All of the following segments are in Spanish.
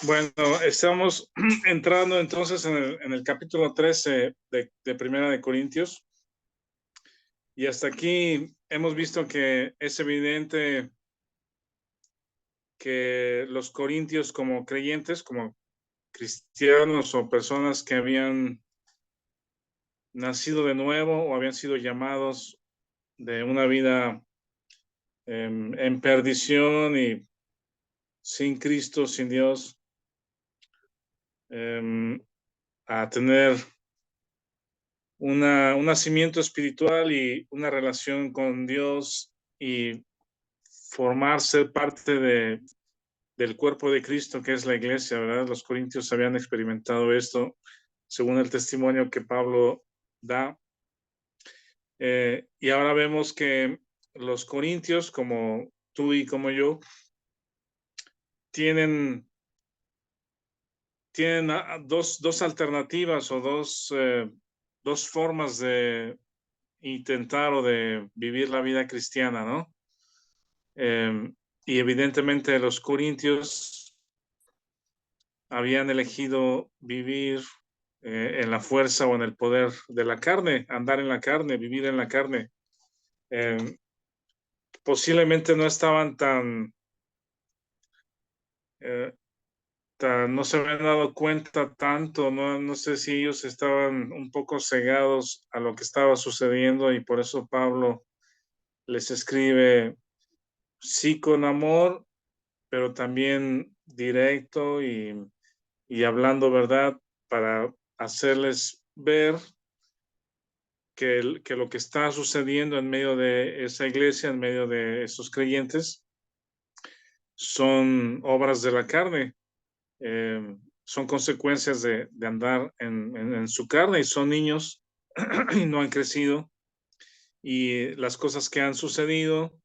Bueno, estamos entrando entonces en el capítulo 13 de Primera de Corintios, y hasta aquí hemos visto que es evidente que los corintios, como creyentes, como cristianos o personas que habían nacido de nuevo o habían sido llamados de una vida en perdición y sin Cristo, sin Dios, a tener un nacimiento espiritual y una relación con Dios y formarse parte del cuerpo de Cristo, que es la iglesia, ¿verdad? Los corintios habían experimentado esto, según el testimonio que Pablo da. Y ahora vemos que los corintios, como tú y como yo, tienen dos alternativas o dos formas de intentar o de vivir la vida cristiana, ¿no? Y evidentemente los corintios habían elegido vivir en la fuerza o en el poder de la carne, andar en la carne, vivir en la carne. Eh, Posiblemente no estaban eh, no se habían dado cuenta tanto, no sé si ellos estaban un poco cegados a lo que estaba sucediendo, y por eso Pablo les escribe, sí, con amor, pero también directo y hablando verdad, para hacerles ver que lo que está sucediendo en medio de esa iglesia, en medio de esos creyentes, son obras de la carne, son consecuencias de andar en su carne, y son niños y no han crecido, y las cosas que han sucedido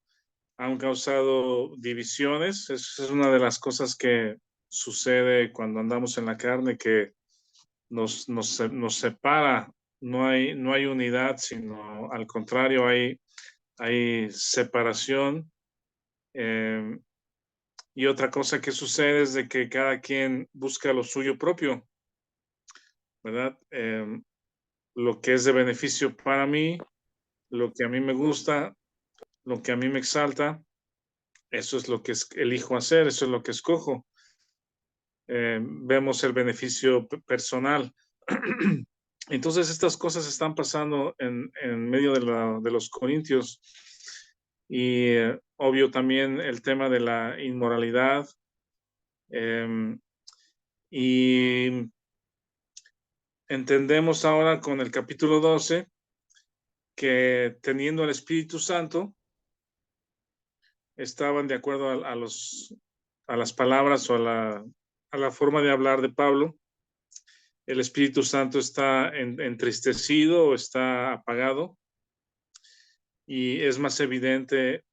han causado divisiones. Esa es una de las cosas que sucede cuando andamos en la carne, que nos separa. No hay unidad, sino al contrario, hay separación. Eh, y otra cosa que sucede es de que cada quien busca lo suyo propio, ¿verdad? Lo que es de beneficio para mí, lo que a mí me gusta, lo que a mí me exalta, eso es lo que elijo hacer, eso es lo que escojo. Vemos el beneficio personal. Entonces estas cosas están pasando en medio de los corintios, y obvio también el tema de la inmoralidad, y entendemos ahora con el capítulo 12 que teniendo el Espíritu Santo estaban de acuerdo a las palabras o a la forma de hablar de Pablo. El Espíritu Santo está entristecido o está apagado, y es más evidente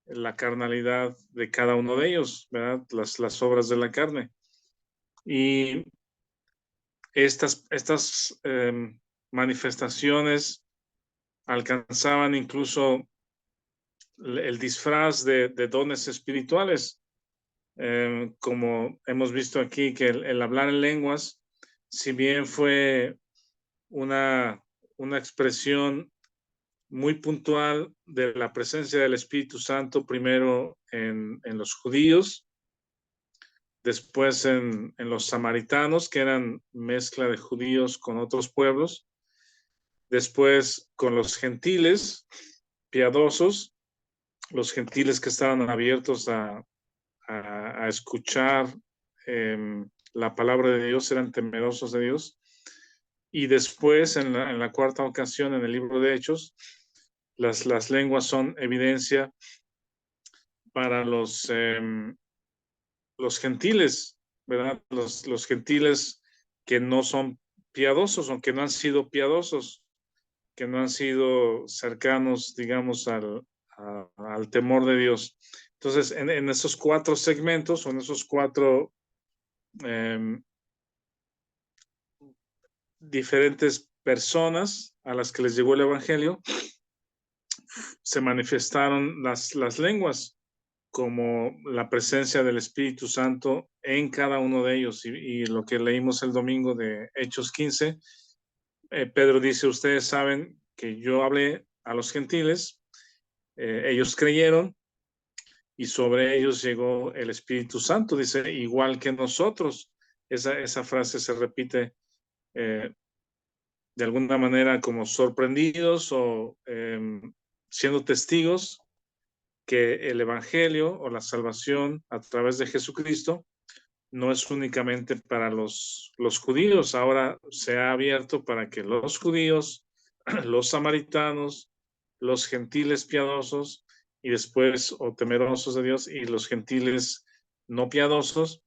la carnalidad de cada uno de ellos, ¿verdad? Las obras de la carne. Y estas manifestaciones alcanzaban incluso el disfraz de dones espirituales, como hemos visto aquí, que el hablar en lenguas, si bien fue una, una expresión muy puntual de la presencia del Espíritu Santo, primero en los judíos, después en los samaritanos, que eran mezcla de judíos con otros pueblos, después con los gentiles piadosos, los gentiles que estaban abiertos a escuchar la palabra de Dios, eran temerosos de Dios. Y después, en la cuarta ocasión, en el libro de Hechos, las lenguas son evidencia para los gentiles, ¿verdad? Los gentiles que no son piadosos, o que no han sido piadosos, que no han sido cercanos, digamos, al temor de Dios. Entonces, en esos cuatro segmentos, o en esos cuatro eh, diferentes personas a las que les llegó el Evangelio, se manifestaron las lenguas como la presencia del Espíritu Santo en cada uno de ellos. Y lo que leímos el domingo de Hechos 15, Pedro dice, ustedes saben que yo hablé a los gentiles, ellos creyeron y sobre ellos llegó el Espíritu Santo, dice, igual que nosotros. Esa frase se repite de alguna manera como sorprendidos o siendo testigos que el Evangelio o la salvación a través de Jesucristo no es únicamente para los judíos, ahora se ha abierto para que los judíos, los samaritanos, los gentiles piadosos y después o temerosos de Dios y los gentiles no piadosos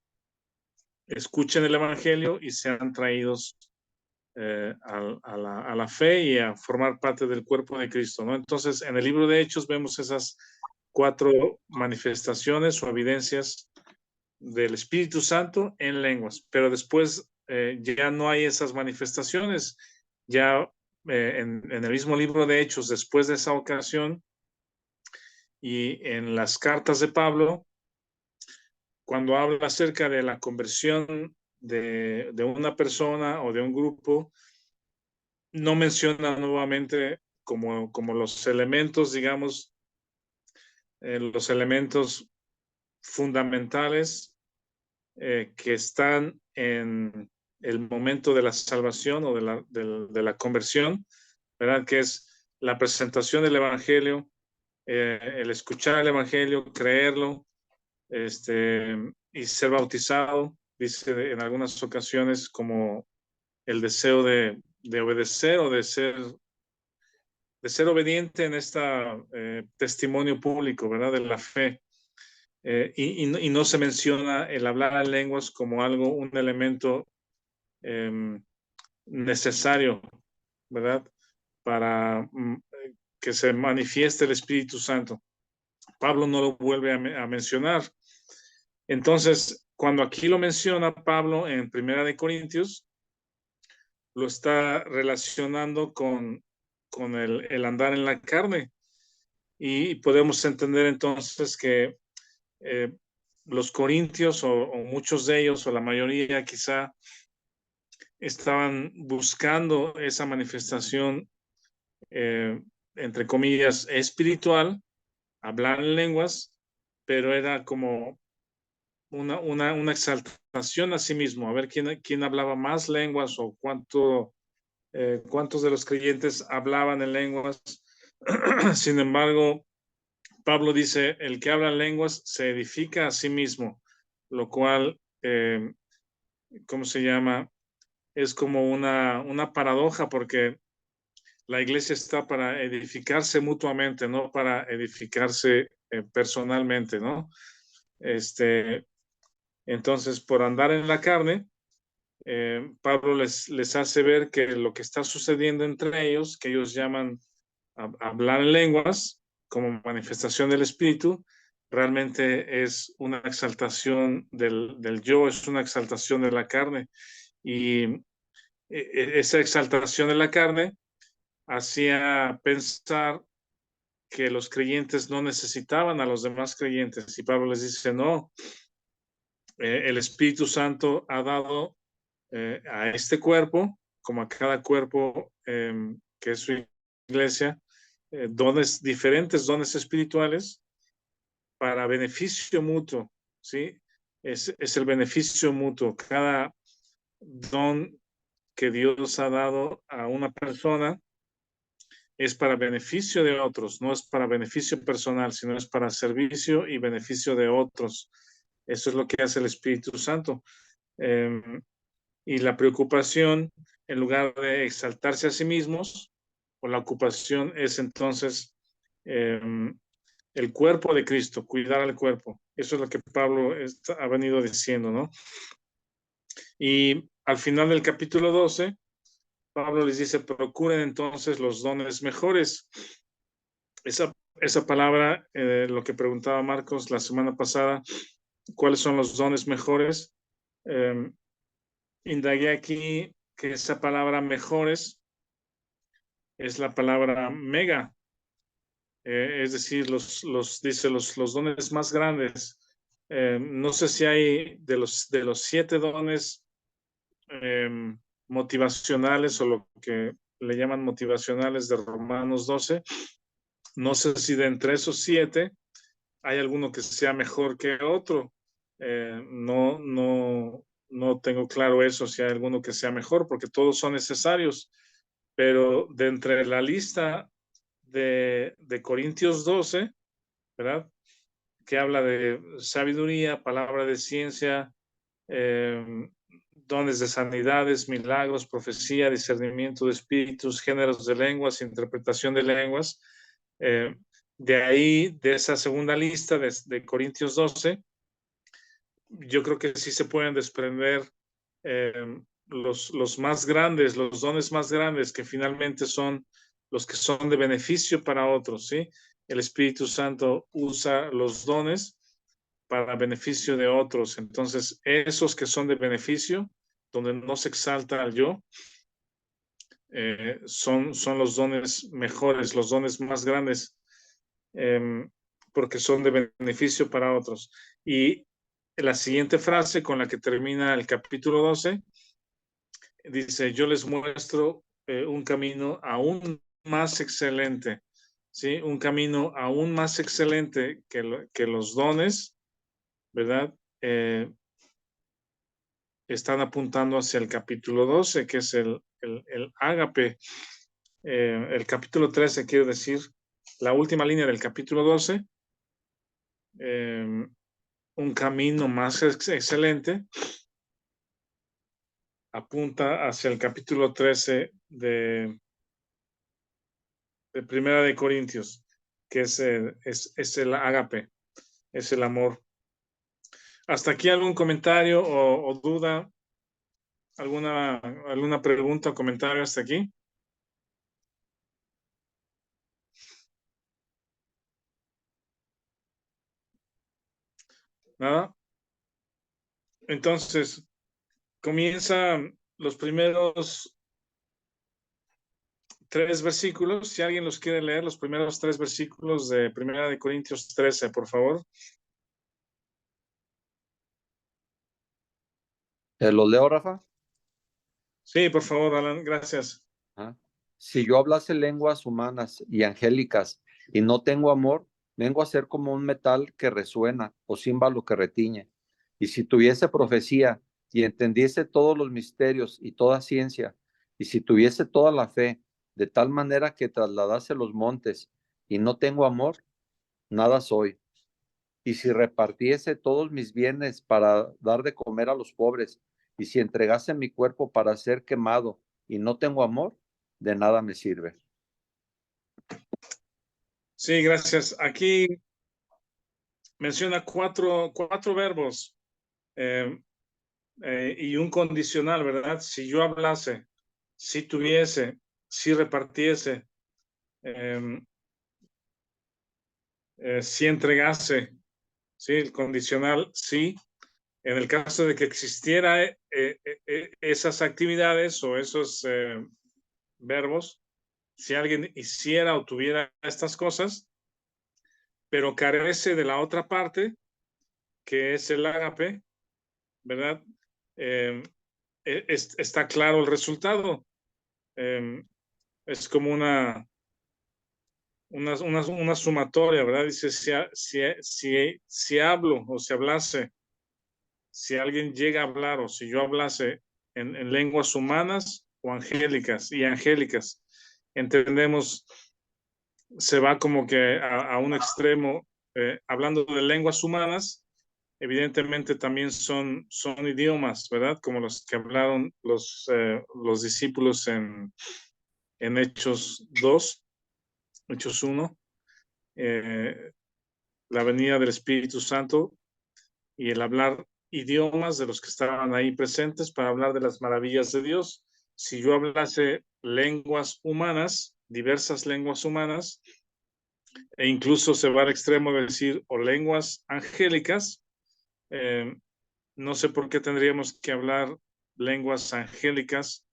escuchen el Evangelio y sean traídos a la fe y a formar parte del cuerpo de Cristo, ¿no? Entonces, en el libro de Hechos vemos esas 4 manifestaciones o evidencias del Espíritu Santo en lenguas, pero después ya no hay esas manifestaciones. Ya en el mismo libro de Hechos, después de esa ocasión y en las cartas de Pablo, cuando habla acerca de la conversión de una persona o de un grupo, no menciona nuevamente como los elementos, digamos, los elementos fundamentales que están en el momento de la salvación o de la conversión, ¿verdad? Que es la presentación del Evangelio, el escuchar el Evangelio, creerlo, y ser bautizado, dice en algunas ocasiones como el deseo de obedecer o de ser obediente en este testimonio público, ¿verdad? De la fe. Y no se menciona el hablar en lenguas como algo, un elemento necesario, ¿verdad? Para que se manifieste el Espíritu Santo. Pablo no lo vuelve a mencionar. Entonces, cuando aquí lo menciona Pablo en Primera de Corintios, lo está relacionando con el andar en la carne. Y podemos entender entonces que los corintios o muchos de ellos o la mayoría quizá estaban buscando esa manifestación entre comillas espiritual, hablar en lenguas, pero era como una exaltación a sí mismo, a ver quién hablaba más lenguas o cuántos de los creyentes hablaban en lenguas. Sin embargo, Pablo dice, el que habla lenguas se edifica a sí mismo, lo cual, ¿cómo se llama? Es como una paradoja porque la iglesia está para edificarse mutuamente, no para edificarse personalmente, ¿no? Entonces, por andar en la carne, Pablo les hace ver que lo que está sucediendo entre ellos, que ellos llaman hablar en lenguas como manifestación del Espíritu, realmente es una exaltación del yo, es una exaltación de la carne. Y esa exaltación de la carne hacía pensar que los creyentes no necesitaban a los demás creyentes. Y Pablo les dice, no, el Espíritu Santo ha dado a este cuerpo, como a cada cuerpo que es su iglesia, dones diferentes, dones espirituales para beneficio mutuo, ¿sí? Es el beneficio mutuo. Cada don que Dios ha dado a una persona es para beneficio de otros, no es para beneficio personal, sino es para servicio y beneficio de otros. Eso es lo que hace el Espíritu Santo. Y la preocupación, en lugar de exaltarse a sí mismos, o la ocupación es entonces el cuerpo de Cristo, cuidar al cuerpo. Eso es lo que Pablo ha venido diciendo, ¿no? Y al final del capítulo 12, Pablo les dice, procuren entonces los dones mejores. Esa palabra, lo que preguntaba Marcos la semana pasada, ¿cuáles son los dones mejores? Indagué aquí que esa palabra mejores es la palabra mega. es decir, dice los dones más grandes. No sé si hay de los 7 dones motivacionales o lo que le llaman motivacionales de Romanos 12. No sé si de entre esos 7 hay alguno que sea mejor que otro. No tengo claro eso, si hay alguno que sea mejor, porque todos son necesarios. Pero de entre la lista de Corintios 12, ¿verdad? Que habla de sabiduría, palabra de ciencia, eh, dones de sanidades, milagros, profecía, discernimiento de espíritus, géneros de lenguas, interpretación de lenguas. De ahí, de esa segunda lista de Corintios 12, yo creo que sí se pueden desprender los más grandes, los dones más grandes, que finalmente son los que son de beneficio para otros, ¿sí? El Espíritu Santo usa los dones para beneficio de otros. Entonces, esos que son de beneficio, donde no se exalta al yo, son los dones mejores, los dones más grandes, porque son de beneficio para otros. Y la siguiente frase con la que termina el capítulo 12 dice: yo les muestro un camino aún más excelente, ¿sí? Un camino aún más excelente que los dones, ¿verdad? Están apuntando hacia el capítulo 12, que es el ágape. El capítulo 13 quiere decir la última línea del capítulo 12, un camino más excelente, apunta hacia el capítulo 13 de Primera de Corintios, que es el ágape, es el amor. ¿Hasta aquí algún comentario o duda? ¿Alguna pregunta o comentario hasta aquí? ¿Nada? Entonces, comienza los primeros 3 versículos. Si alguien los quiere leer, los primeros 3 versículos de Primera de Corintios 13, por favor. ¿Lo leo, Rafa? Sí, por favor, Alan, gracias. Ah. Si yo hablase lenguas humanas y angélicas y no tengo amor, vengo a ser como un metal que resuena o címbalo que retiñe. Y si tuviese profecía y entendiese todos los misterios y toda ciencia, y si tuviese toda la fe, de tal manera que trasladase los montes y no tengo amor, nada soy. Y si repartiese todos mis bienes para dar de comer a los pobres, y si entregase mi cuerpo para ser quemado y no tengo amor, de nada me sirve. Sí, gracias. Aquí menciona cuatro verbos y un condicional, ¿verdad? Si yo hablase, si tuviese, si repartiese, eh, si entregase, ¿sí? El condicional, sí. En el caso de que existiera esas actividades o esos verbos, si alguien hiciera o tuviera estas cosas, pero carece de la otra parte, que es el ágape, ¿verdad? Eh, está claro el resultado. Es como una sumatoria, ¿verdad? Dice, si hablo o si hablase, si alguien llega a hablar o si yo hablase en lenguas humanas o angélicas y angélicas, entendemos, se va como que a un extremo, hablando de lenguas humanas, evidentemente también son idiomas, ¿verdad? Como los que hablaron los discípulos en Hechos 2, Hechos 1, la venida del Espíritu Santo y el hablar idiomas de los que estaban ahí presentes para hablar de las maravillas de Dios. Si yo hablase lenguas humanas, diversas lenguas humanas, e incluso se va al extremo de decir o lenguas angélicas, no sé por qué tendríamos que hablar lenguas angélicas,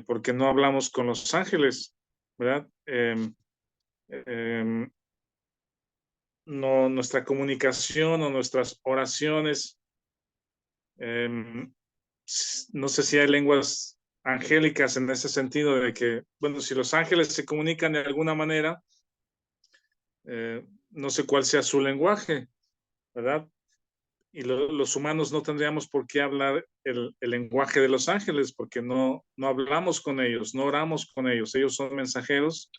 porque no hablamos con los ángeles, ¿verdad? nuestra comunicación o nuestras oraciones, no sé si hay lenguas angélicas en ese sentido de que, bueno, si los ángeles se comunican de alguna manera, no sé cuál sea su lenguaje, ¿verdad? Y los humanos no tendríamos por qué hablar el lenguaje de los ángeles, porque no hablamos con ellos, no oramos con ellos son mensajeros.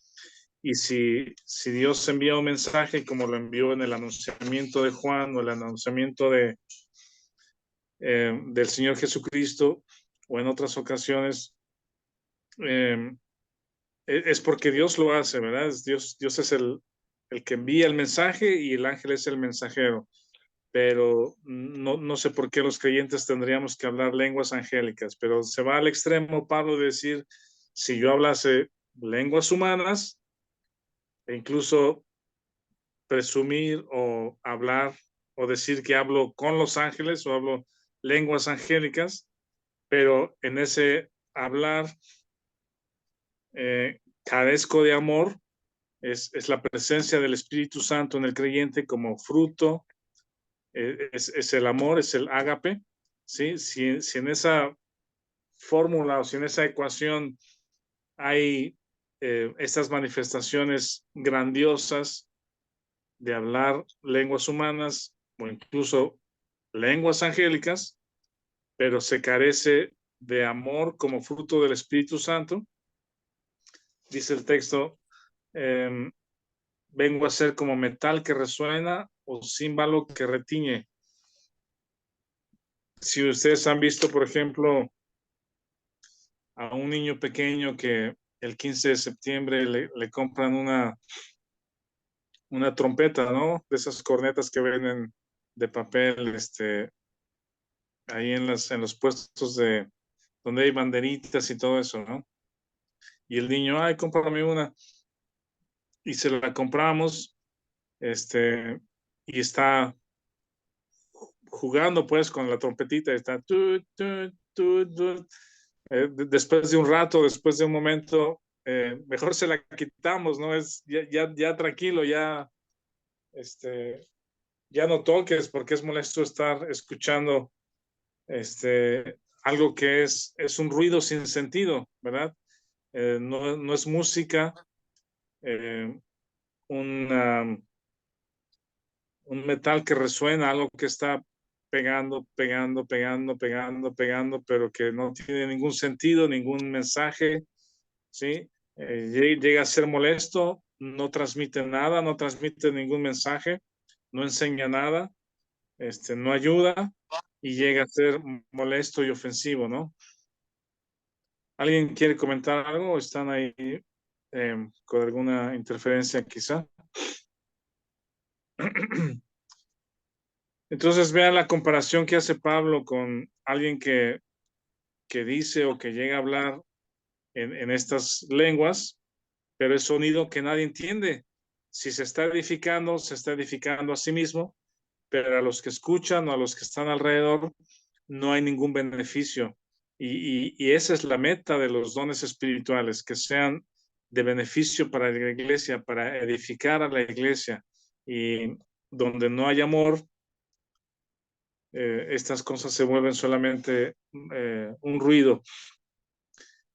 Y si Dios envía un mensaje, como lo envió en el anunciamiento de Juan o el anunciamiento del Señor Jesucristo, o en otras ocasiones, es porque Dios lo hace, ¿verdad? Dios es el que envía el mensaje y el ángel es el mensajero. Pero no sé por qué los creyentes tendríamos que hablar lenguas angélicas, pero se va al extremo, Pablo, de decir, si yo hablase lenguas humanas, e incluso presumir o hablar o decir que hablo con los ángeles o hablo lenguas angélicas, pero en ese hablar carezco de amor, es la presencia del Espíritu Santo en el creyente como fruto, es el amor, es el ágape, ¿sí? Si en esa fórmula o si en esa ecuación hay estas manifestaciones grandiosas de hablar lenguas humanas o incluso lenguas angélicas, pero se carece de amor como fruto del Espíritu Santo, dice el texto, vengo a ser como metal que resuena o címbalo que retiñe. Si ustedes han visto, por ejemplo, a un niño pequeño que el 15 de septiembre le compran una trompeta, ¿no? De esas cornetas que venden de papel, ahí en los puestos de donde hay banderitas y todo eso, ¿no? Y el niño, ay, cómprame una. Y se la compramos, y está jugando pues con la trompetita, está después de un rato, después de un momento, mejor se la quitamos, ¿no? Es ya tranquilo, ya no toques porque es molesto estar escuchando algo que es un ruido sin sentido, ¿verdad? No es música, eh, un metal que resuena, algo que está pegando, pegando, pegando, pegando, pegando, pero que no tiene ningún sentido, ningún mensaje, ¿sí? Llega a ser molesto, no transmite nada, no transmite ningún mensaje, no enseña nada, no ayuda y llega a ser molesto y ofensivo, ¿no? ¿Alguien quiere comentar algo o están ahí con alguna interferencia quizá? Entonces vean la comparación que hace Pablo con alguien que dice o que llega a hablar en estas lenguas, pero es sonido que nadie entiende. Si se está edificando a sí mismo, pero a los que escuchan o a los que están alrededor no hay ningún beneficio. Y esa es la meta de los dones espirituales, que sean de beneficio para la iglesia, para edificar a la iglesia. Y donde no hay amor, estas cosas se vuelven solamente un ruido.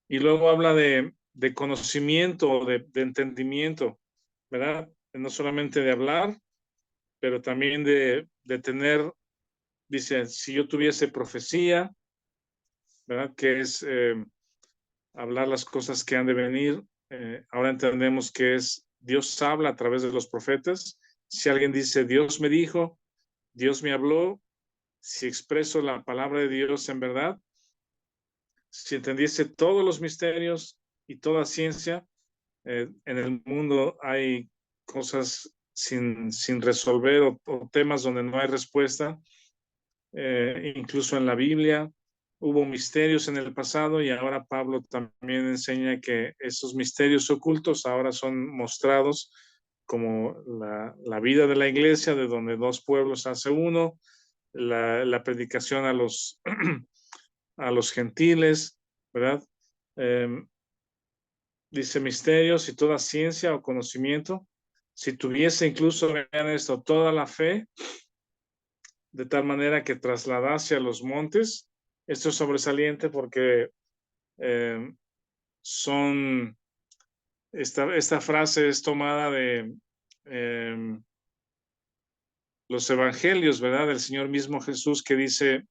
Y luego habla de conocimiento, de entendimiento, ¿verdad? No solamente de hablar, pero también de tener, dice, si yo tuviese profecía, ¿verdad? Que es hablar las cosas que han de venir. Ahora entendemos que es Dios habla a través de los profetas. Si alguien dice, Dios me dijo, Dios me habló, si expreso la palabra de Dios en verdad, si entendiese todos los misterios y toda ciencia, en el mundo hay cosas sin resolver o temas donde no hay respuesta, incluso en la Biblia. Hubo misterios en el pasado y ahora Pablo también enseña que esos misterios ocultos ahora son mostrados como la vida de la iglesia, de donde dos pueblos hace uno, la predicación a los gentiles, ¿verdad? Eh, dice misterios y toda ciencia o conocimiento si tuviese incluso, vean esto, toda la fe, de tal manera que trasladase a los montes. Esto es sobresaliente porque eh, son, esta frase es tomada de los evangelios, ¿verdad? Del Señor mismo Jesús, que dice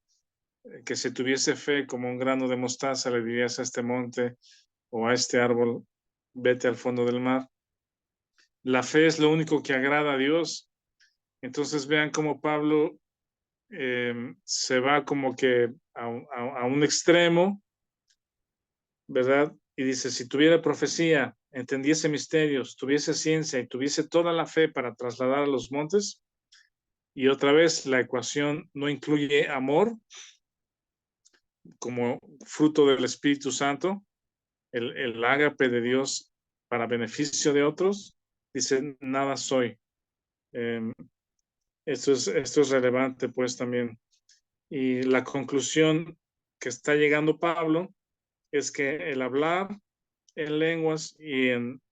que si tuviese fe como un grano de mostaza, le dirías a este monte o a este árbol, vete al fondo del mar. La fe es lo único que agrada a Dios. Entonces vean cómo Pablo se va como que a un extremo, ¿verdad? Y dice, si tuviera profecía, entendiese misterios, tuviese ciencia y tuviese toda la fe para trasladar a los montes. Y otra vez, la ecuación no incluye amor como fruto del Espíritu Santo, el ágape de Dios para beneficio de otros. Dice, nada soy. Esto es relevante pues también. Y la conclusión que está llegando Pablo es que el hablar en lenguas y en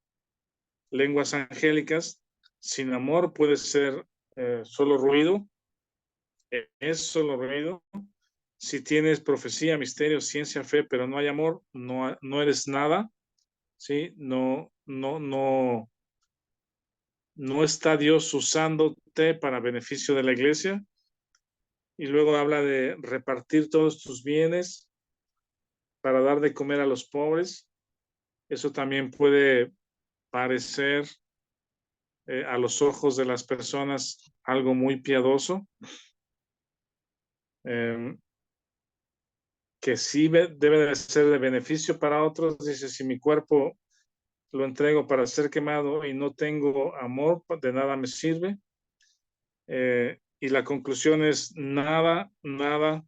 lenguas angélicas sin amor puede ser solo ruido, es solo ruido. Si tienes profecía, misterio, ciencia, fe, pero no hay amor, no eres nada, ¿sí? No está Dios usándote para beneficio de la iglesia. Y luego habla de repartir todos tus bienes para dar de comer a los pobres. Eso también puede parecer a los ojos de las personas algo muy piadoso, que sí debe de ser de beneficio para otros. Dice, si mi cuerpo lo entrego para ser quemado y no tengo amor, de nada me sirve. Y la conclusión es nada, ¿verdad?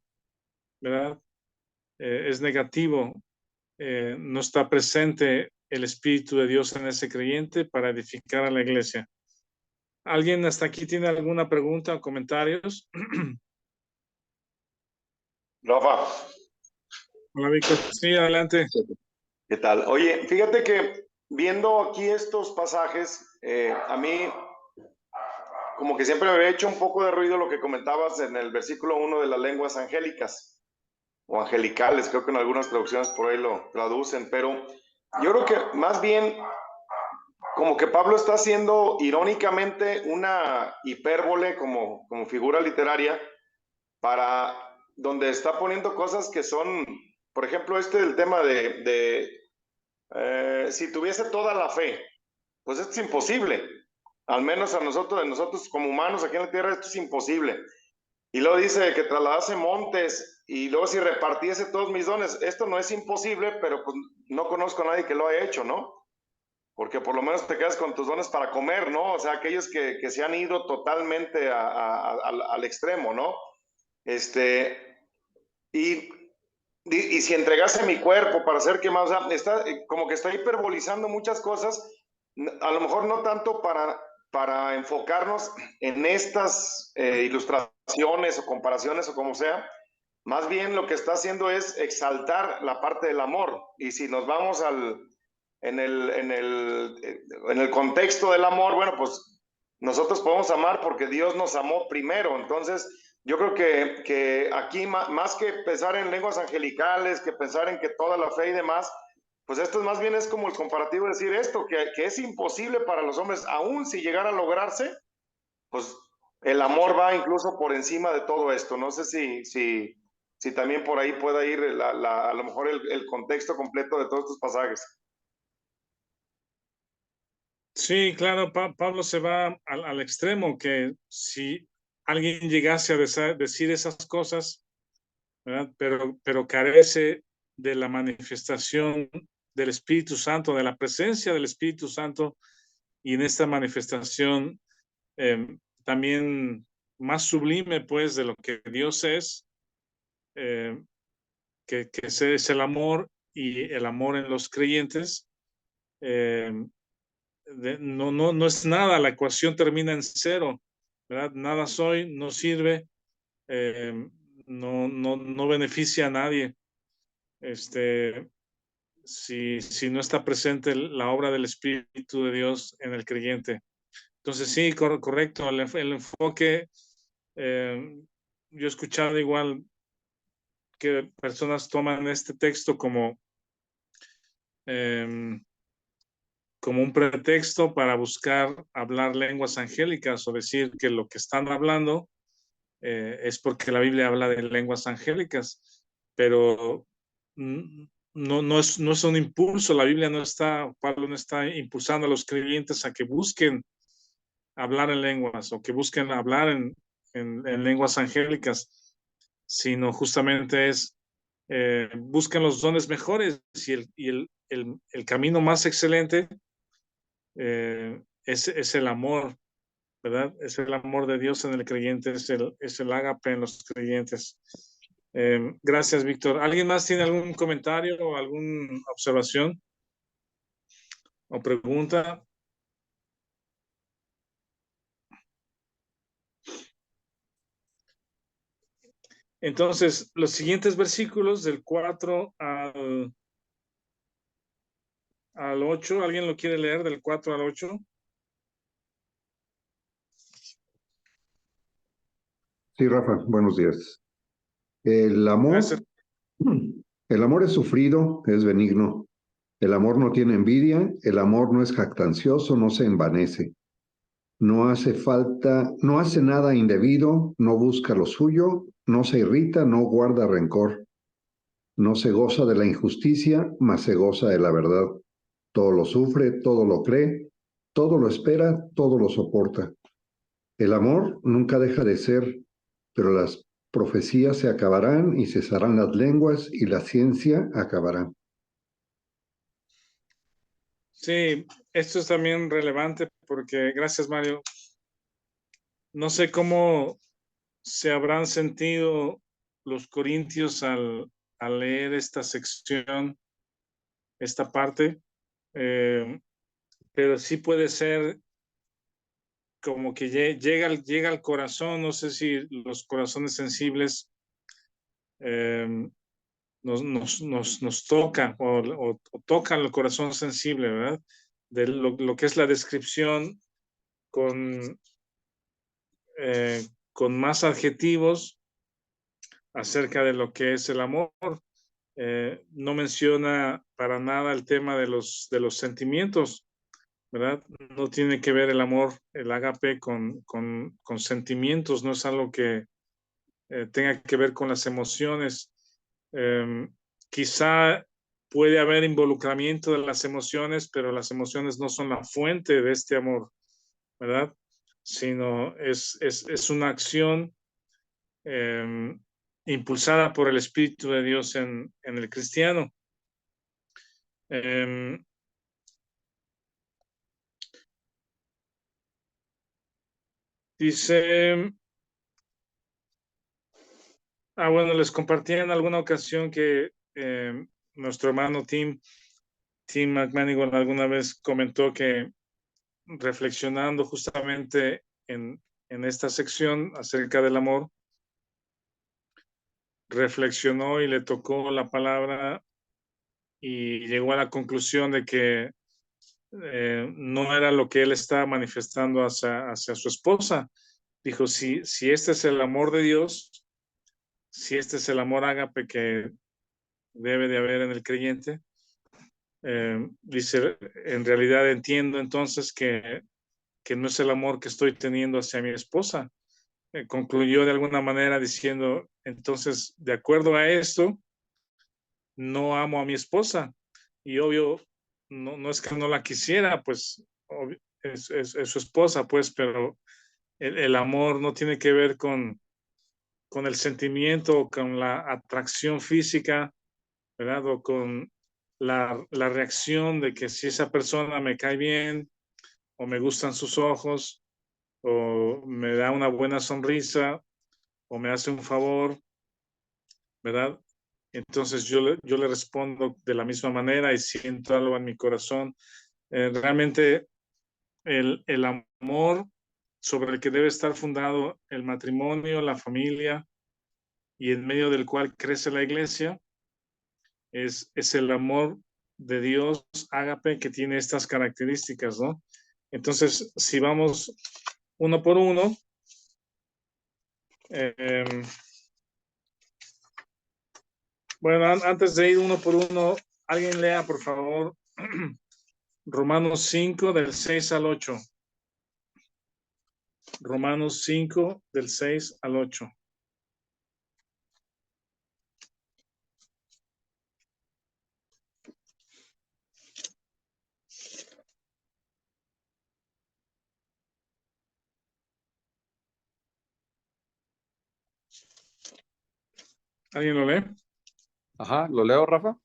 Es negativo. No está presente el Espíritu de Dios en ese creyente para edificar a la iglesia. ¿Alguien hasta aquí tiene alguna pregunta o comentarios? Rafa, Hola, Víctor. Sí, adelante. ¿qué tal? Oye, fíjate que viendo aquí estos pasajes, a mí como que siempre me había hecho un poco de ruido lo que comentabas en el versículo 1 de las lenguas angélicas o angelicales, creo que en algunas traducciones por ahí lo traducen, pero yo creo que más bien como que Pablo está haciendo irónicamente una hipérbole como figura literaria para donde está poniendo cosas que son, por ejemplo, del tema de si tuviese toda la fe, pues esto es imposible. Al menos a nosotros como humanos aquí en la tierra, esto es imposible. Y luego dice que trasladase montes y luego si repartiese todos mis dones, esto no es imposible, pero pues no conozco a nadie que lo haya hecho, ¿no? Porque por lo menos te quedas con tus dones para comer, ¿no? O sea, aquellos que se han ido totalmente al extremo, ¿no? Y, y si entregase mi cuerpo para ser quemado, o sea, está, como que está hiperbolizando muchas cosas, a lo mejor no tanto para enfocarnos en estas ilustraciones o comparaciones o como sea, más bien lo que está haciendo es exaltar la parte del amor. Y si nos vamos en el contexto del amor, bueno, pues nosotros podemos amar porque Dios nos amó primero. Entonces, yo creo que aquí más que pensar en lenguas angelicales, que pensar en que toda la fe y demás, pues esto más bien es como el comparativo de decir esto, que es imposible para los hombres, aún si llegara a lograrse, pues el amor va incluso por encima de todo esto. No sé si también por ahí pueda ir a lo mejor el contexto completo de todos estos pasajes. Sí, claro, Pablo se va al extremo que si alguien llegase a decir esas cosas, ¿verdad? Pero carece de la manifestación del Espíritu Santo, de la presencia del Espíritu Santo, y en esta manifestación también más sublime, pues, de lo que Dios es, eh, que es el amor y el amor en los creyentes. Eh, no es nada, la ecuación termina en cero, ¿verdad? Nada soy, no sirve, eh, no beneficia a nadie. Si no está presente la obra del Espíritu de Dios en el creyente. Entonces sí, correcto, el enfoque, yo he escuchado igual que personas toman este texto em, como un pretexto para buscar hablar lenguas angélicas o decir que lo que están hablando es porque la Biblia habla de lenguas angélicas, pero no es un impulso, la Biblia no está, Pablo no está impulsando a los creyentes a que busquen hablar en lenguas o que busquen hablar en lenguas angélicas, sino justamente es busquen los dones mejores y el camino más excelente es el amor, ¿verdad? Es el amor de Dios en el creyente, es el ágape en los creyentes. Gracias, Víctor. ¿Alguien más tiene algún comentario o alguna observación o pregunta? Entonces, los siguientes versículos del 4 al 8, ¿alguien lo quiere leer del 4 al 8? Sí, Rafa, buenos días. El Gracias. amor, el amor es sufrido, es benigno. El amor no tiene envidia, el amor no es jactancioso, no se envanece. No hace falta, no hace nada indebido, no busca lo suyo, no se irrita, no guarda rencor. No se goza de la injusticia, mas se goza de la verdad. Todo lo sufre, todo lo cree, todo lo espera, todo lo soporta. El amor nunca deja de ser, pero las profecías se acabarán y cesarán las lenguas y la ciencia acabará. Sí, esto es también relevante porque, gracias, Mario, no sé cómo se habrán sentido los corintios al leer esta sección, esta parte, pero sí puede ser como que llega al corazón, no sé si los corazones sensibles nos tocan o tocan el corazón sensible, ¿verdad? De lo que es la descripción con, con más adjetivos acerca de lo que es el amor. No menciona para nada el tema de los sentimientos, ¿verdad? No tiene que ver el amor, el ágape con sentimientos, no es algo que tenga que ver con las emociones. Quizá puede haber involucramiento de las emociones, pero las emociones no son la fuente de este amor, ¿verdad? Sino es una acción impulsada por el Espíritu de Dios en el cristiano. Dice, bueno, les compartí en alguna ocasión que nuestro hermano Tim McManigal alguna vez comentó que reflexionando justamente en esta sección acerca del amor, reflexionó y le tocó la palabra y llegó a la conclusión de que no era lo que él estaba manifestando hacia su esposa. Dijo, si este es el amor de Dios, si este es el amor ágape que debe de haber en el creyente, dice, en realidad entiendo entonces que no es el amor que estoy teniendo hacia mi esposa. Concluyó de alguna manera diciendo, entonces, de acuerdo a esto, no amo a mi esposa. Y obvio, no es que no la quisiera, pues es su esposa, pues, pero el amor no tiene que ver con el sentimiento o con la atracción física, ¿verdad? O con la reacción de que si esa persona me cae bien o me gustan sus ojos o me da una buena sonrisa o me hace un favor, ¿verdad? Entonces yo le respondo de la misma manera y siento algo en mi corazón. Realmente el amor sobre el que debe estar fundado el matrimonio, la familia y en medio del cual crece la iglesia es el amor de Dios ágape que tiene estas características, ¿no? Entonces, si vamos uno por uno, bueno, antes de ir uno por uno, alguien lea, por favor, Romanos 5, del 6 al 8. Romanos 5, del 6 al 8. ¿Alguien lo lee? Ajá, ¿lo leo, Rafa?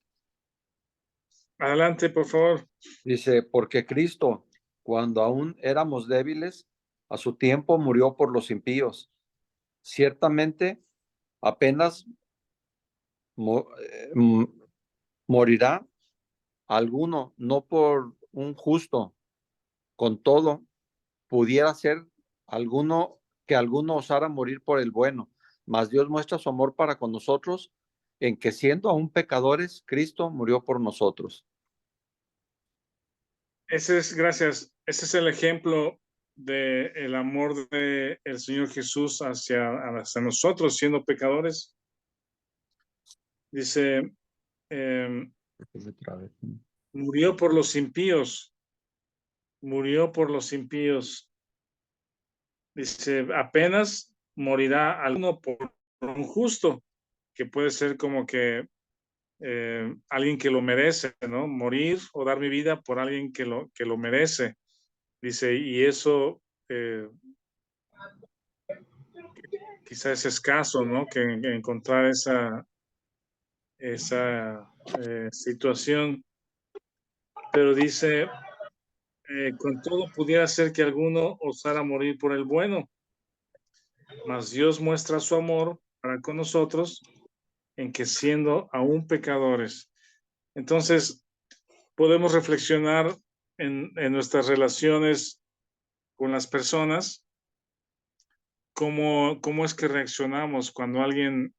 Adelante, por favor. Dice, porque Cristo, cuando aún éramos débiles, a su tiempo murió por los impíos. Ciertamente, apenas morirá alguno, no por un justo. Con todo, pudiera ser alguno osara morir por el bueno, mas Dios muestra su amor para con nosotros en que siendo aún pecadores, Cristo murió por nosotros. Gracias. Ese es el ejemplo del amor del Señor Jesús hacia nosotros, siendo pecadores. Dice, murió por los impíos, murió por los impíos. Dice, apenas morirá alguno por un justo, que puede ser como que alguien que lo merece, ¿no? Morir o dar mi vida por alguien que lo merece. Dice, y eso quizás es escaso, ¿no? Que encontrar esa situación. Pero dice, con todo pudiera ser que alguno osara morir por el bueno, mas Dios muestra su amor para con nosotros en que siendo aún pecadores. Entonces, podemos reflexionar en nuestras relaciones con las personas, cómo es que reaccionamos cuando alguien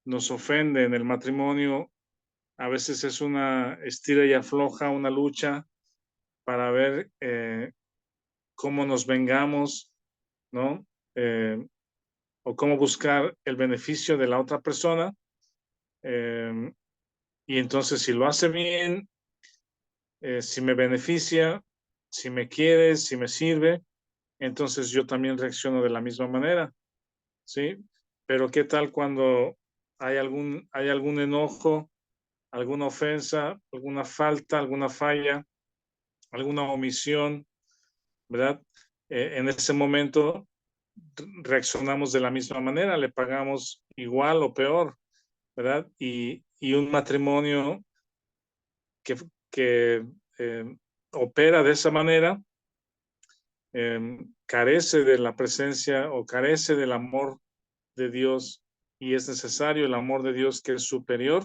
nos ofende en el matrimonio. A veces es una estira y afloja, una lucha para ver cómo nos vengamos, ¿no? O cómo buscar el beneficio de la otra persona. Y entonces, si lo hace bien, si me beneficia, si me quiere, si me sirve, entonces yo también reacciono de la misma manera, ¿sí? Pero ¿qué tal cuando hay algún enojo, alguna ofensa, alguna falta, alguna falla, alguna omisión, ¿verdad? En ese momento reaccionamos de la misma manera, le pagamos igual o peor, ¿verdad? Y un matrimonio que opera de esa manera carece de la presencia o carece del amor de Dios, y es necesario el amor de Dios, que es superior,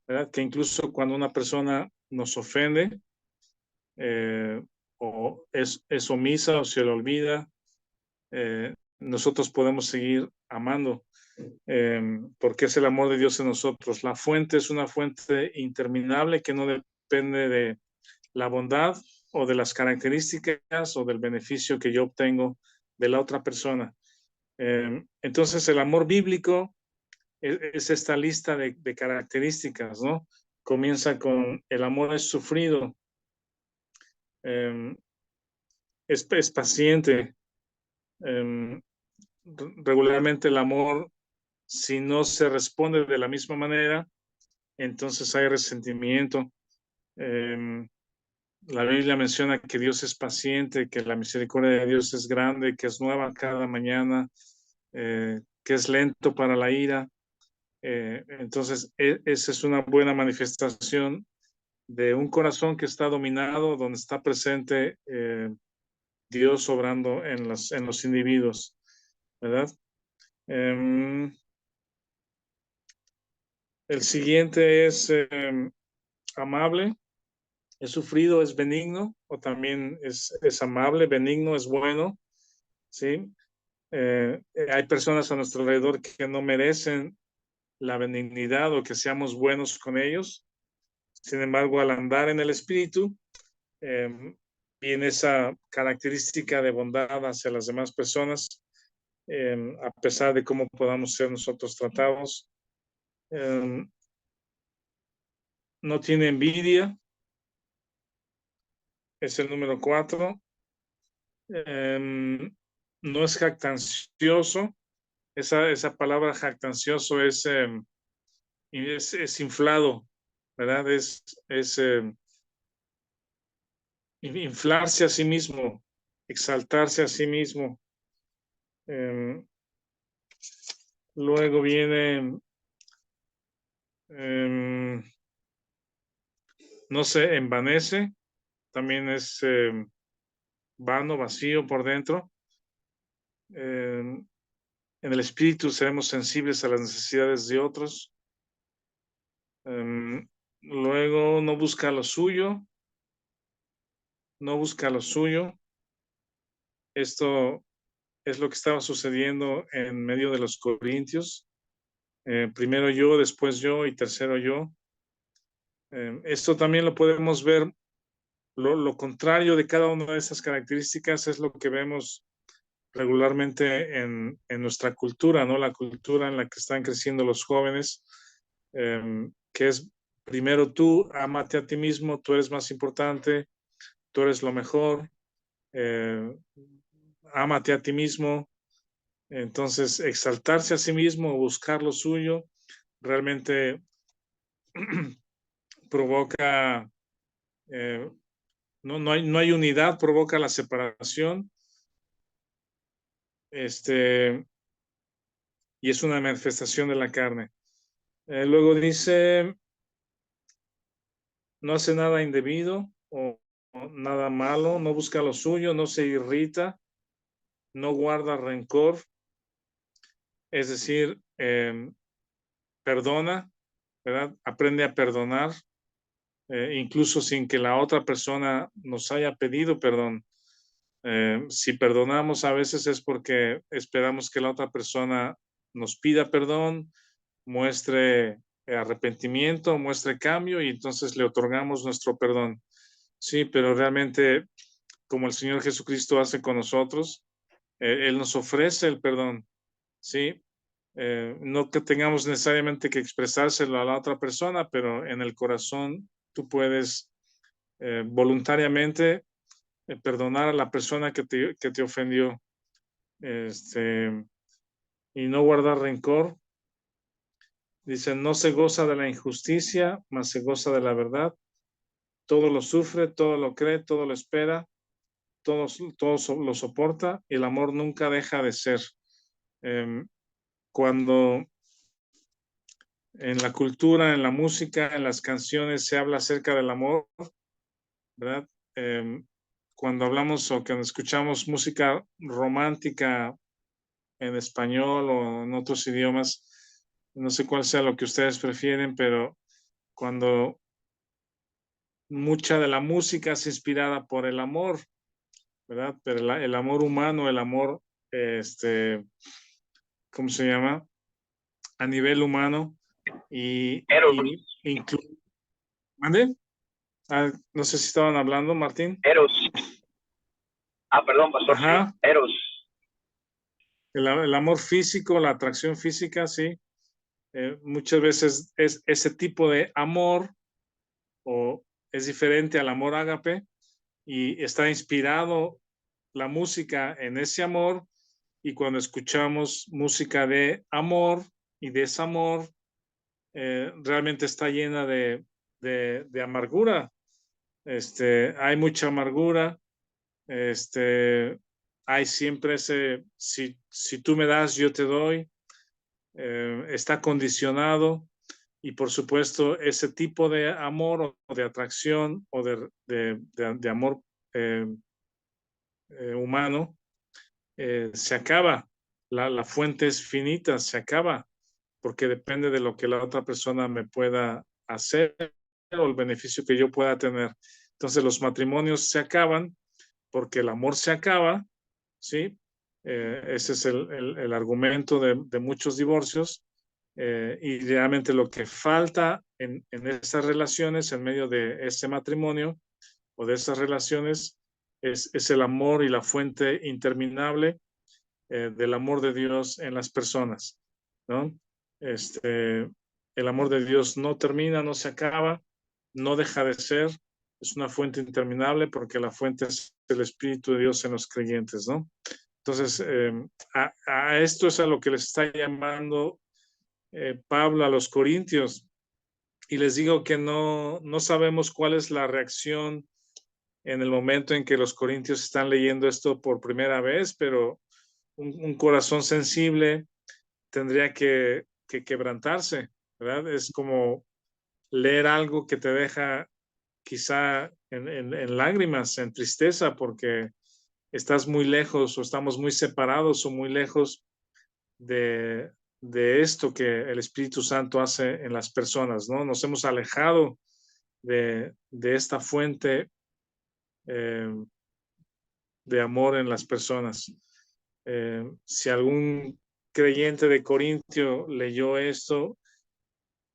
¿verdad? Que incluso cuando una persona nos ofende o es omisa o se le olvida, nosotros podemos seguir amando, porque es el amor de Dios en nosotros. La fuente es una fuente interminable que no depende de la bondad o de las características o del beneficio que yo obtengo de la otra persona. Entonces, el amor bíblico es esta lista de características, ¿no? Comienza con el amor es sufrido, es paciente. Regularmente el amor, si no se responde de la misma manera, entonces hay resentimiento. La Biblia menciona que Dios es paciente, que la misericordia de Dios es grande, que es nueva cada mañana, que es lento para la ira. Entonces, esa es una buena manifestación de un corazón que está dominado, donde está presente Dios obrando en los individuos, ¿verdad? El siguiente es amable, es sufrido, es benigno, o también es amable, benigno, es bueno, ¿sí? Hay personas a nuestro alrededor que no merecen la benignidad o que seamos buenos con ellos. Sin embargo, al andar en el Espíritu, viene esa característica de bondad hacia las demás personas, a pesar de cómo podamos ser nosotros tratados. No tiene envidia, es el número 4. No es jactancioso. Esa palabra jactancioso es inflado, ¿verdad? Es inflarse a sí mismo, exaltarse a sí mismo. Luego viene, no se envanece, también es vano, vacío por dentro. En el espíritu seremos sensibles a las necesidades de otros. Luego no busca lo suyo. No busca lo suyo. Esto es lo que estaba sucediendo en medio de los corintios. Primero yo, después yo y tercero yo. Esto también lo podemos ver. Lo contrario de cada una de esas características es lo que vemos regularmente en nuestra cultura, ¿no? La cultura en la que están creciendo los jóvenes, que es primero tú, ámate a ti mismo, tú eres más importante, tú eres lo mejor, ámate a ti mismo. Entonces, exaltarse a sí mismo, buscar lo suyo, realmente provoca, no hay unidad, provoca la separación. Y es una manifestación de la carne. Luego dice, no hace nada indebido o nada malo, no busca lo suyo, no se irrita, no guarda rencor, es decir, perdona, ¿verdad? Aprende a perdonar, incluso sin que la otra persona nos haya pedido perdón. Si perdonamos a veces es porque esperamos que la otra persona nos pida perdón, muestre arrepentimiento, muestre cambio y entonces le otorgamos nuestro perdón. Sí, pero realmente como el Señor Jesucristo hace con nosotros, Él nos ofrece el perdón. Sí, no que tengamos necesariamente que expresárselo a la otra persona, pero en el corazón tú puedes voluntariamente perdonar a la persona que te ofendió, y no guardar rencor. Dice, no se goza de la injusticia, mas se goza de la verdad. Todo lo sufre, todo lo cree, todo lo espera, todo lo soporta y el amor nunca deja de ser. Cuando en la cultura, en la música, en las canciones se habla acerca del amor, ¿verdad? Cuando hablamos o cuando escuchamos música romántica en español o en otros idiomas, no sé cuál sea lo que ustedes prefieren, pero cuando mucha de la música es inspirada por el amor, ¿verdad? Pero el amor humano, el amor, ¿cómo se llama? A nivel humano y ¿mande? No sé si estaban hablando, Martín. Eros. Perdón, pastor. Ajá. Sí. Eros. El amor físico, la atracción física, sí. Muchas veces es ese tipo de amor o es diferente al amor ágape y está inspirado la música en ese amor, y cuando escuchamos música de amor y desamor, realmente está llena de amargura. Hay mucha amargura, hay siempre ese, si tú me das, yo te doy, está condicionado, y por supuesto ese tipo de amor o de atracción o de amor humano se acaba, la fuente es finita, se acaba, porque depende de lo que la otra persona me pueda hacer o el beneficio que yo pueda tener. Entonces los matrimonios se acaban porque el amor se acaba, ¿sí? Ese es el argumento de muchos divorcios, y realmente lo que falta en esas relaciones, en medio de ese matrimonio o de esas relaciones, es el amor y la fuente interminable del amor de Dios en las personas, ¿no? El amor de Dios no termina, no se acaba, no deja de ser, es una fuente interminable porque la fuente es el Espíritu de Dios en los creyentes, ¿no? Entonces, a esto es a lo que les está llamando Pablo a los corintios, y les digo que no sabemos cuál es la reacción en el momento en que los corintios están leyendo esto por primera vez, pero un corazón sensible tendría que quebrantarse, ¿verdad? Es como leer algo que te deja quizá en lágrimas, en tristeza, porque estás muy lejos o estamos muy separados o muy lejos de esto que el Espíritu Santo hace en las personas, ¿no? Nos hemos alejado de esta fuente de amor en las personas. Si algún creyente de Corintio leyó esto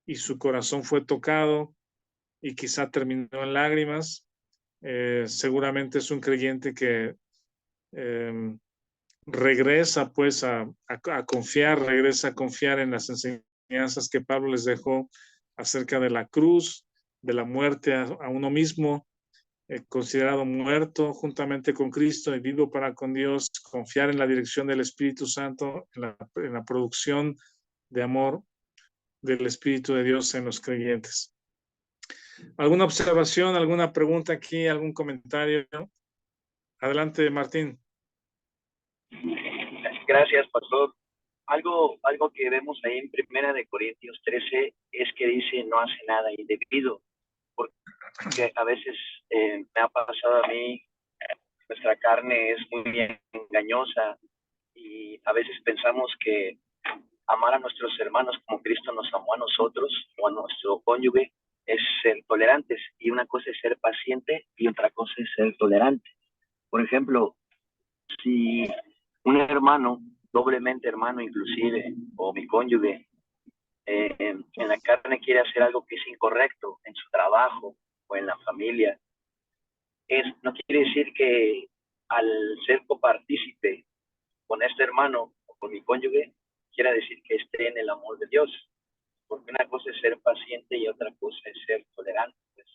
y su corazón fue tocado y quizá terminó en lágrimas, seguramente es un creyente que regresa pues a confiar, regresa a confiar en las enseñanzas que Pablo les dejó acerca de la cruz, de la muerte a uno mismo, considerado muerto juntamente con Cristo y vivo para con Dios, confiar en la dirección del Espíritu Santo, en la producción de amor del Espíritu de Dios en los creyentes. ¿Alguna observación, alguna pregunta aquí, algún comentario? Adelante, Martín. Gracias, pastor. Algo que vemos ahí en Primera de Corintios 13 es que dice no hace nada indebido, porque a veces me ha pasado a mí, nuestra carne es muy engañosa y a veces pensamos que amar a nuestros hermanos como Cristo nos amó a nosotros o a nuestro cónyuge es ser tolerantes, y una cosa es ser paciente y otra cosa es ser tolerante. Por ejemplo, si un hermano, doblemente hermano inclusive, o mi cónyuge, en la carne quiere hacer algo que es incorrecto en su trabajo o en la familia, no quiere decir que al ser copartícipe con este hermano o con mi cónyuge, quiera decir que esté en el amor de Dios, porque una cosa es ser paciente y otra cosa es ser tolerante, pues,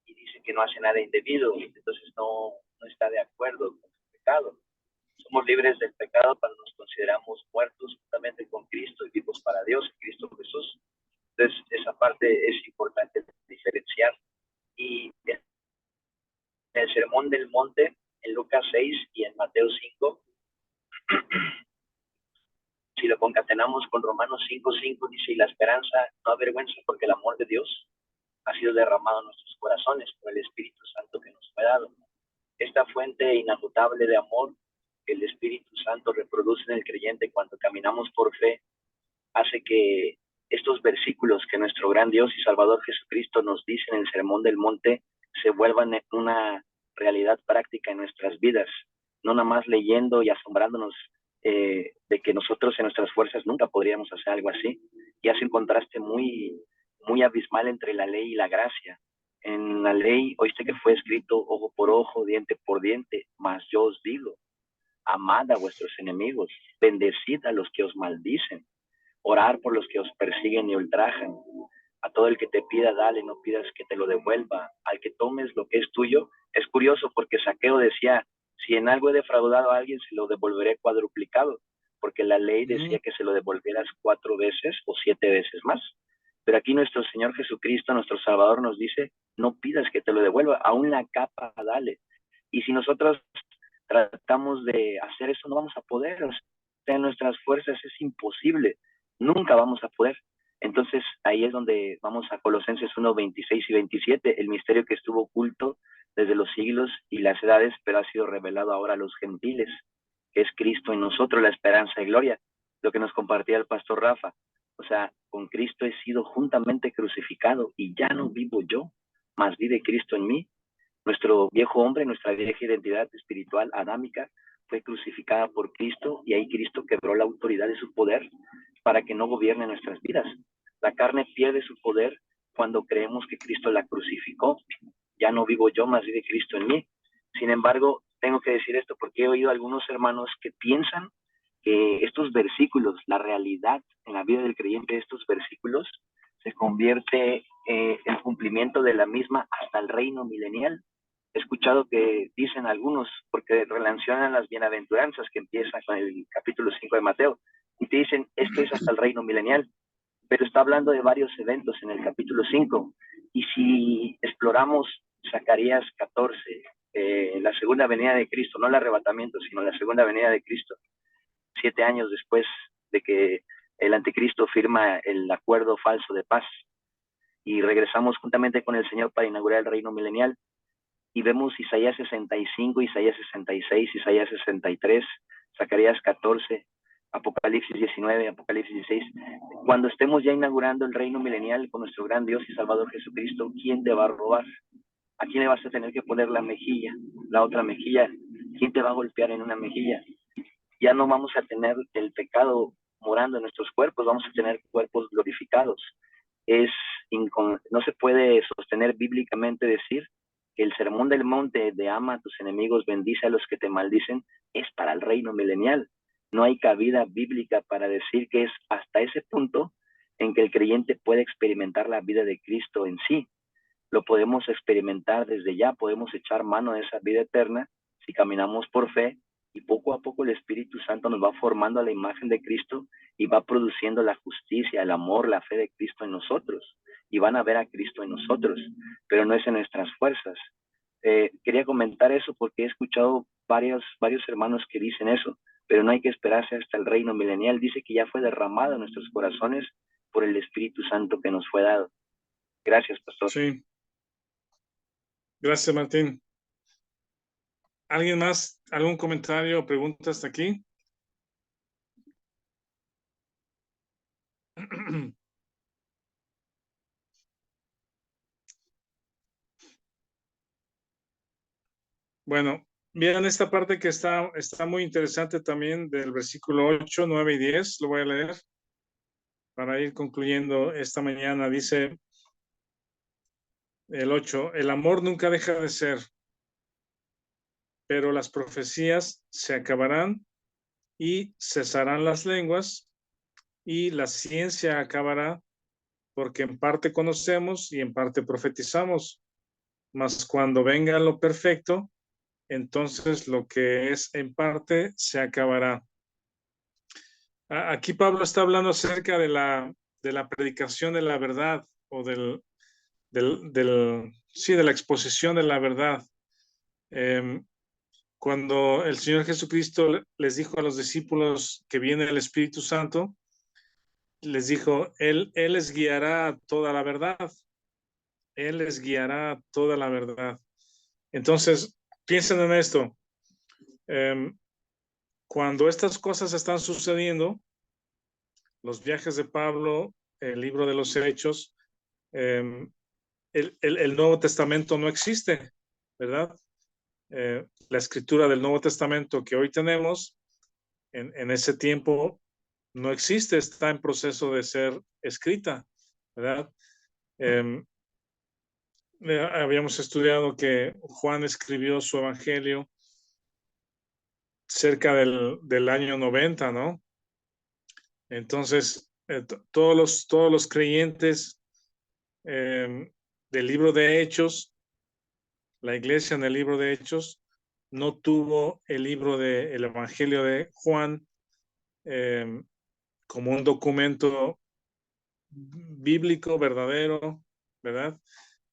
y dice que no hace nada indebido, entonces no está de acuerdo con el pecado. Somos libres del pecado cuando nos consideramos muertos juntamente con Cristo y vivos para Dios en Cristo Jesús. Entonces, esa parte es importante diferenciar. Y en el Sermón del Monte, en Lucas 6 y en Mateo 5, si lo concatenamos con Romanos 5:5, dice, y la esperanza no avergüenza porque el amor de Dios ha sido derramado en nuestros corazones por el Espíritu Santo que nos fue dado. Esta fuente inagotable de amor que el Espíritu Santo reproduce en el creyente cuando caminamos por fe, hace que estos versículos que nuestro gran Dios y Salvador Jesucristo nos dice en el Sermón del Monte se vuelvan una realidad práctica en nuestras vidas, no nada más leyendo y asombrándonos de que nosotros en nuestras fuerzas nunca podríamos hacer algo así, y hace un contraste muy abismal entre la ley y la gracia. En la ley, oíste que fue escrito ojo por ojo, diente por diente, mas yo os digo, amad a vuestros enemigos, bendecid a los que os maldicen, orar por los que os persiguen y ultrajan. A todo el que te pida, dale, no pidas que te lo devuelva. Al que tomes lo que es tuyo. Es curioso porque Zaqueo decía, si en algo he defraudado a alguien, se lo devolveré cuadruplicado, porque la ley decía que se lo devolvieras 4 veces o 7 veces más. Pero aquí nuestro Señor Jesucristo, nuestro Salvador, nos dice, no pidas que te lo devuelva, aún la capa dale. Y si nosotros tratamos de hacer eso, no vamos a poder. O sea, en nuestras fuerzas es imposible, nunca vamos a poder. Entonces ahí es donde vamos a Colosenses 1:26 y 27, el misterio que estuvo oculto desde los siglos y las edades, pero ha sido revelado ahora a los gentiles, que es Cristo en nosotros, la esperanza y gloria, lo que nos compartía el pastor Rafa. O sea, con Cristo he sido juntamente crucificado y ya no vivo yo, mas vive Cristo en mí. Nuestro viejo hombre, nuestra vieja identidad espiritual adámica fue crucificada por Cristo, y ahí Cristo quebró la autoridad de su poder para que no gobierne nuestras vidas. La carne pierde su poder cuando creemos que Cristo la crucificó. Ya no vivo yo, mas vive Cristo en mí. Sin embargo, tengo que decir esto porque he oído a algunos hermanos que piensan que estos versículos, la realidad en la vida del creyente de estos versículos, se convierte en cumplimiento de la misma hasta el reino milenial. He escuchado que dicen algunos, porque relacionan las bienaventuranzas que empiezan con el capítulo 5 de Mateo, y te dicen, esto es hasta el reino milenial, pero está hablando de varios eventos en el capítulo 5. Y si exploramos Zacarías 14, la segunda venida de Cristo, no el arrebatamiento, sino la segunda venida de Cristo, 7 años después de que el anticristo firma el acuerdo falso de paz, y regresamos juntamente con el Señor para inaugurar el reino milenial, y vemos Isaías 65, Isaías 66, Isaías 63, Zacarías 14, Apocalipsis 19, Apocalipsis 16. Cuando estemos ya inaugurando el reino milenial con nuestro gran Dios y Salvador Jesucristo, ¿quién te va a robar? ¿A quién le vas a tener que poner la mejilla, la otra mejilla? ¿Quién te va a golpear en una mejilla? Ya no vamos a tener el pecado morando en nuestros cuerpos, vamos a tener cuerpos glorificados. No se puede sostener bíblicamente decir que el sermón del monte de ama a tus enemigos, bendice a los que te maldicen, es para el reino milenial. No hay cabida bíblica para decir que es hasta ese punto en que el creyente puede experimentar la vida de Cristo en sí. Lo podemos experimentar desde ya, podemos echar mano de esa vida eterna si caminamos por fe, y poco a poco el Espíritu Santo nos va formando a la imagen de Cristo y va produciendo la justicia, el amor, la fe de Cristo en nosotros, y van a ver a Cristo en nosotros, pero no es en nuestras fuerzas. Quería comentar eso porque he escuchado varios hermanos que dicen eso, pero no hay que esperarse hasta el reino milenial. Dice que ya fue derramado en nuestros corazones por el Espíritu Santo que nos fue dado. Gracias, pastor. Sí. Gracias, Martín. ¿Alguien más? ¿Algún comentario o pregunta hasta aquí? Bueno, vean esta parte que está muy interesante también del versículo 8, 9 y 10. Lo voy a leer para ir concluyendo esta mañana. Dice el 8, el amor nunca deja de ser, pero las profecías se acabarán y cesarán las lenguas y la ciencia acabará, porque en parte conocemos y en parte profetizamos. Mas cuando venga lo perfecto, entonces lo que es en parte se acabará. Aquí Pablo está hablando acerca de la predicación de la verdad o de la exposición de la verdad. Cuando el Señor Jesucristo les dijo a los discípulos que viene el Espíritu Santo, les dijo, Él les guiará a toda la verdad. Él les guiará a toda la verdad. Entonces, piensen en esto. Cuando estas cosas están sucediendo, los viajes de Pablo, el libro de los Hechos, el Nuevo Testamento no existe, ¿verdad? La escritura del Nuevo Testamento que hoy tenemos, en ese tiempo no existe, está en proceso de ser escrita, ¿verdad? Habíamos estudiado que Juan escribió su evangelio cerca del año 90, ¿no? Entonces, todos los creyentes del libro de Hechos, la iglesia en el libro de Hechos, no tuvo el libro del Evangelio de Juan como un documento bíblico verdadero, ¿verdad?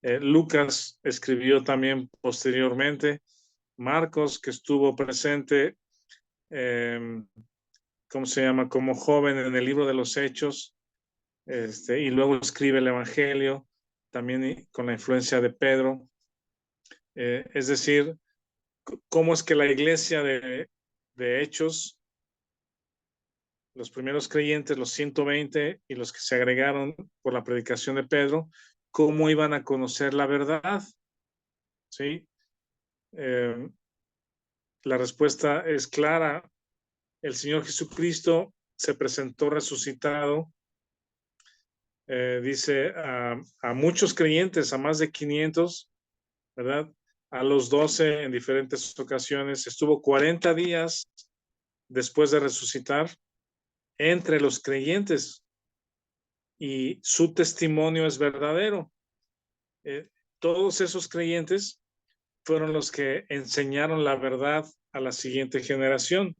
Lucas escribió también posteriormente, Marcos, que estuvo presente, ¿cómo se llama? Como joven en el libro de los Hechos, y luego escribe el Evangelio, también con la influencia de Pedro. Es decir, cómo es que la iglesia de Hechos, los primeros creyentes, los 120 y los que se agregaron por la predicación de Pedro, cómo iban a conocer la verdad, ¿sí? La respuesta es clara. El Señor Jesucristo se presentó resucitado, dice a muchos creyentes, a más de 500, ¿verdad? a los 12 en diferentes ocasiones, estuvo 40 días después de resucitar entre los creyentes y su testimonio es verdadero. Todos esos creyentes fueron los que enseñaron la verdad a la siguiente generación,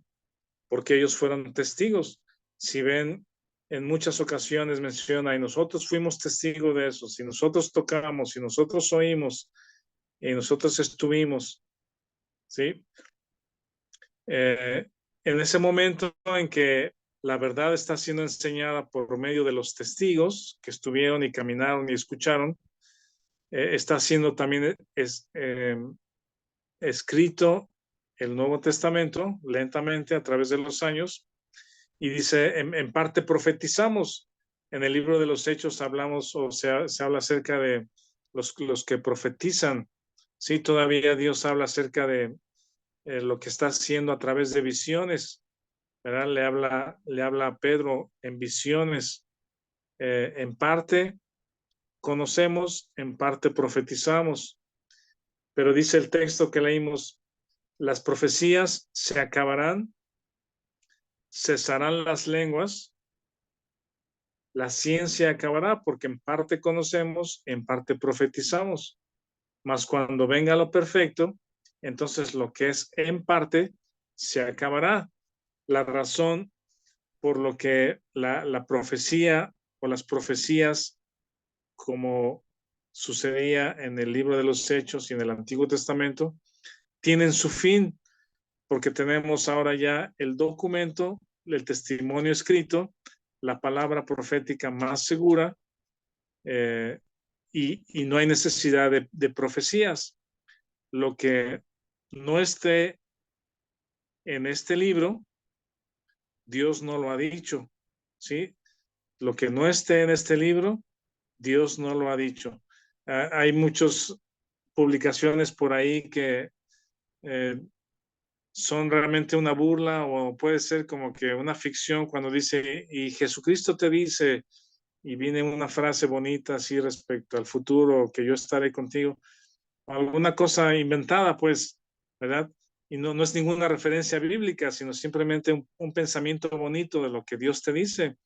porque ellos fueron testigos. Si ven, en muchas ocasiones menciona, y nosotros fuimos testigos de eso, si nosotros tocamos, si nosotros oímos, y nosotros estuvimos, ¿sí? En ese momento en que la verdad está siendo enseñada por medio de los testigos que estuvieron y caminaron y escucharon, está siendo también escrito el Nuevo Testamento lentamente a través de los años, y dice, en parte profetizamos. En el libro de los Hechos hablamos, o sea, se habla acerca de los que profetizan. Sí, todavía Dios habla acerca de lo que está haciendo a través de visiones, ¿verdad? Le habla a Pedro en visiones. En parte conocemos, en parte profetizamos. Pero dice el texto que leímos, las profecías se acabarán, cesarán las lenguas, la ciencia acabará, porque en parte conocemos, en parte profetizamos. Mas cuando venga lo perfecto, entonces lo que es en parte se acabará. La razón por lo que la profecía o las profecías, como sucedía en el libro de los Hechos y en el Antiguo Testamento, tienen su fin, porque tenemos ahora ya el documento, el testimonio escrito, la palabra profética más segura, y no hay necesidad de profecías. Lo que no esté en este libro, Dios no lo ha dicho, ¿sí? Lo que no esté en este libro, Dios no lo ha dicho. Hay muchas publicaciones por ahí que son realmente una burla, o puede ser como que una ficción cuando dice, y Jesucristo te dice, y viene una frase bonita así respecto al futuro, que yo estaré contigo, alguna cosa inventada, pues, ¿verdad? Y no es ninguna referencia bíblica, sino simplemente un pensamiento bonito de lo que Dios te dice.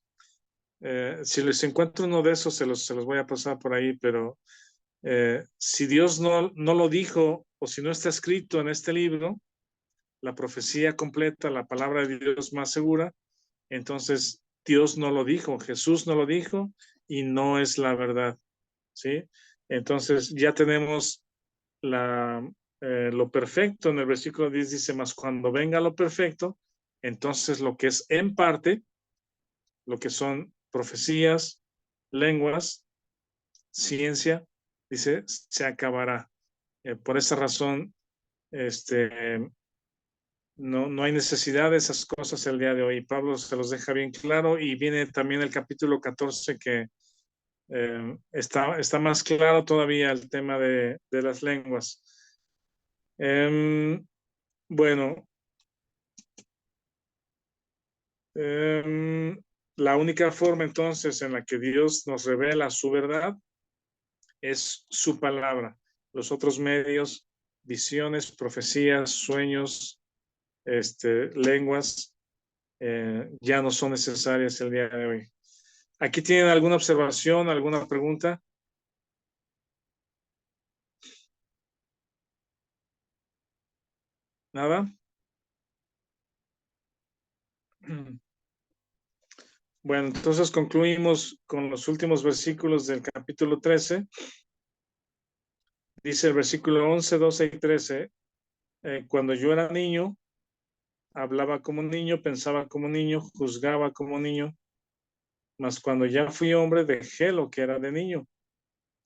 Si les encuentro uno de esos, se los voy a pasar por ahí, pero si Dios no lo dijo, o si no está escrito en este libro, la profecía completa, la palabra de Dios más segura, entonces Dios no lo dijo, Jesús no lo dijo, y no es la verdad, ¿sí? Entonces ya tenemos lo perfecto. En el versículo 10 dice, más cuando venga lo perfecto, entonces lo que es en parte, lo que son profecías, lenguas, ciencia, dice, se acabará. Por esa razón, no hay necesidad de esas cosas el día de hoy. Pablo se los deja bien claro, y viene también el capítulo 14 que está más claro todavía el tema de las lenguas. Bueno, la única forma entonces en la que Dios nos revela su verdad es su palabra. Los otros medios, visiones, profecías, sueños, lenguas, ya no son necesarias el día de hoy. ¿Aquí tienen alguna observación, alguna pregunta? ¿Nada? Bueno, entonces concluimos con los últimos versículos del capítulo 13. Dice el versículo 11, 12 y 13, cuando yo era niño, hablaba como niño, pensaba como niño, juzgaba como niño, mas cuando ya fui hombre dejé lo que era de niño.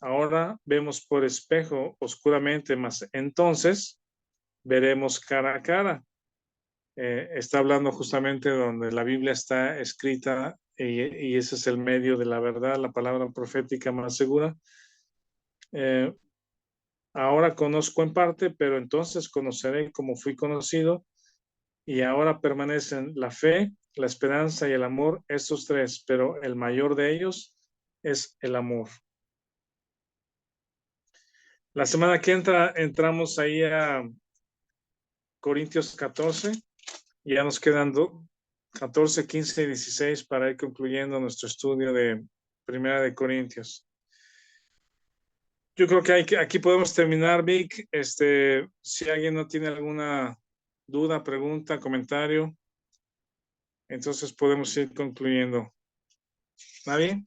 Ahora vemos por espejo oscuramente, mas entonces veremos cara a cara. Está hablando justamente donde la Biblia está escrita, y ese es el medio de la verdad, la palabra profética más segura. Ahora conozco en parte, pero entonces conoceré como fui conocido. Y ahora permanecen la fe, la esperanza y el amor, estos tres, pero el mayor de ellos es el amor. La semana que entra entramos ahí a Corintios 14. Y ya nos quedan 14, 15 y 16 para ir concluyendo nuestro estudio de Primera de Corintios. Yo creo que aquí podemos terminar, Vic. Si alguien no tiene alguna duda, pregunta, comentario, entonces podemos ir concluyendo. ¿Está bien?